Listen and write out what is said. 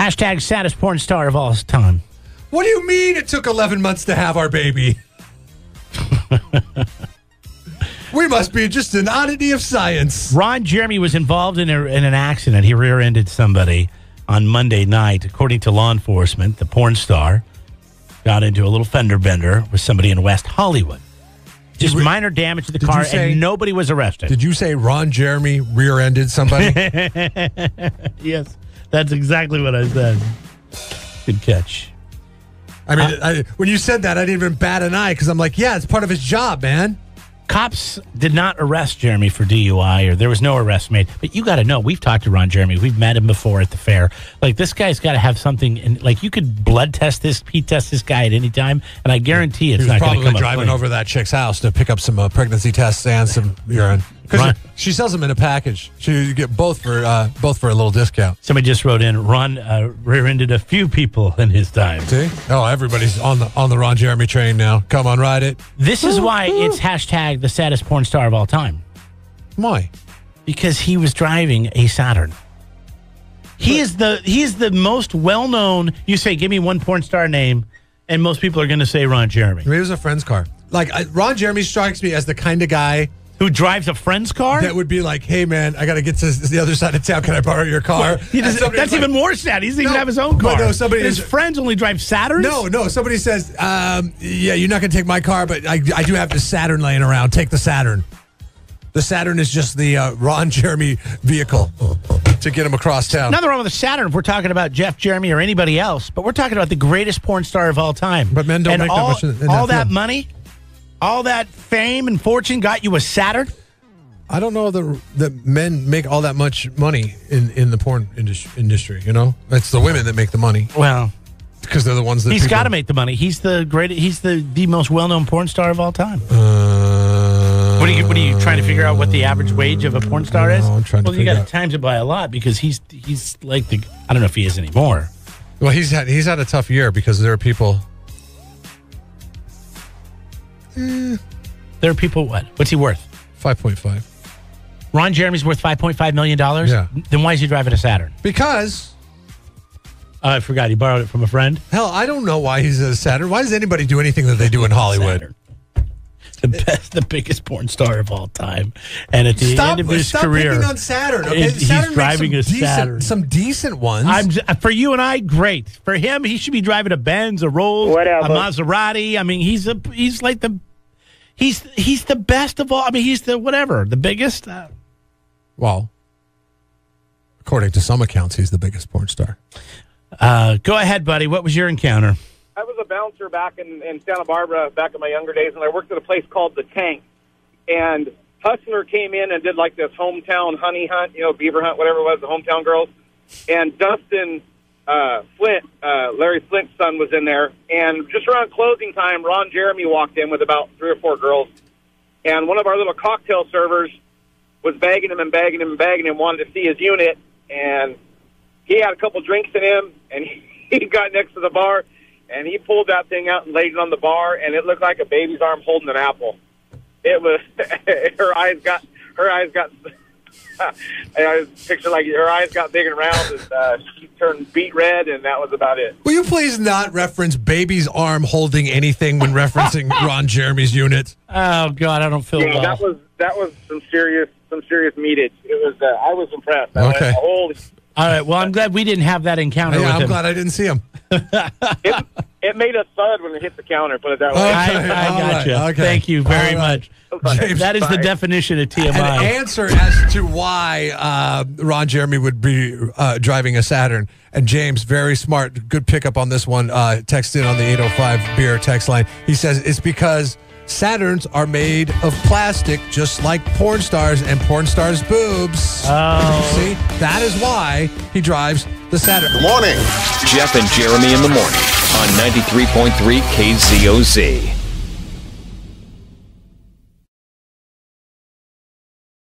Hashtag saddest porn star of all time. What do you mean it took 11 months to have our baby? We must be just an oddity of science. Ron Jeremy was involved in an accident. He rear-ended somebody on Monday night. According to law enforcement, the porn star got into a little fender bender with somebody in West Hollywood. Just minor damage to the car, and nobody was arrested. Did you say Ron Jeremy rear-ended somebody? Yes, that's exactly what I said. Good catch. I mean, when you said that, I didn't even bat an eye because I'm like, yeah, it's part of his job, man. Cops did not arrest Jeremy for DUI, or there was no arrest made. But you got to know, we've talked to Ron Jeremy. We've met him before at the fair. Like, this guy's got to have something. And like, you could blood test this, pee test this guy at any time, and I guarantee it's not going to come up. He was probably driving over that chick's house to pick up some pregnancy tests and some urine. Because she sells them in a package. You get both for a little discount. Somebody just wrote in, Ron rear-ended a few people in his time. See? Oh, everybody's on the Ron Jeremy train now. Come on, ride it. This is why it's hashtag the saddest porn star of all time. Why? Because he was driving a Saturn. He is the most well-known. You say, give me one porn star name, and most people are going to say Ron Jeremy. Maybe it was a friend's car. Like, Ron Jeremy strikes me as the kind of guy who drives a friend's car? That would be like, hey, man, I got to get to the other side of town. Can I borrow your car? That's even more sad. He doesn't even have his own car. No, his friends only drive Saturns? No. Somebody says, yeah, you're not going to take my car, but I do have the Saturn laying around. Take the Saturn. The Saturn is just the Ron Jeremy vehicle to get him across town. Nothing wrong with the Saturn if we're talking about Jeff Jeremy or anybody else, but we're talking about the greatest porn star of all time. But men don't make that much in all that money, all that fame and fortune got you a Saturn? I don't know that men make all that much money in the porn industry, you know? It's the women that make the money. Well, because they're the ones that he's got to make the money. He's the most well-known porn star of all time. What are you trying to figure out what the average wage of a porn star is? I'm trying to you got to times it by a lot because he's like I don't know if he is anymore. Well, he's had a tough year because there are people. There are people. What's he worth? 5.5. Ron Jeremy's worth $5.5 million? Yeah. Then why is he driving a Saturn? Because... I forgot. He borrowed it from a friend? Hell, I don't know why he's a Saturn. Why does anybody do anything that they do in Hollywood? The biggest porn star of all time. And at the end of his career... Stop picking on Saturn, okay? He's driving a Saturn. Some decent ones. For you and I, great. For him, he should be driving a Benz, a Rolls, a Maserati. I mean, he's like the... He's the best of all. I mean, he's the biggest. Well, according to some accounts, he's the biggest porn star. Go ahead, buddy. What was your encounter? I was a bouncer back in Santa Barbara back in my younger days, and I worked at a place called The Tank. And Hustler came in and did like this hometown honey hunt, beaver hunt, whatever it was, the hometown girls. And Dustin Flint, Larry Flint's son, was in there. And just around closing time, Ron Jeremy walked in with about 3 or 4 girls. And one of our little cocktail servers was bagging him, wanted to see his unit. And he had a couple drinks in him, and he got next to the bar, and he pulled that thing out and laid it on the bar, and it looked like a baby's arm holding an apple. It was, her eyes got, I picture like her eyes got big and round, and she turned beet red, and that was about it. Will you please not reference baby's arm holding anything when referencing Ron Jeremy's unit? Oh God, I don't feel well. That was some serious meatage. It was I was impressed. Okay. Holy. All right. Well, I'm glad we didn't have that encounter with him. I'm glad I didn't see him. It made a thud when it hit the counter, put it that way. Okay. I got you. Okay. Thank you very much. James, that is the definition of TMI. An answer as to why Ron Jeremy would be driving a Saturn. And James, very smart, good pickup on this one. Text in on the 805 beer text line. He says it's because Saturns are made of plastic, just like porn stars and porn stars' boobs. Oh. See, that is why he drives the Saturn. Good morning. Jeff and Jeremy in the morning on 93.3 KZOZ.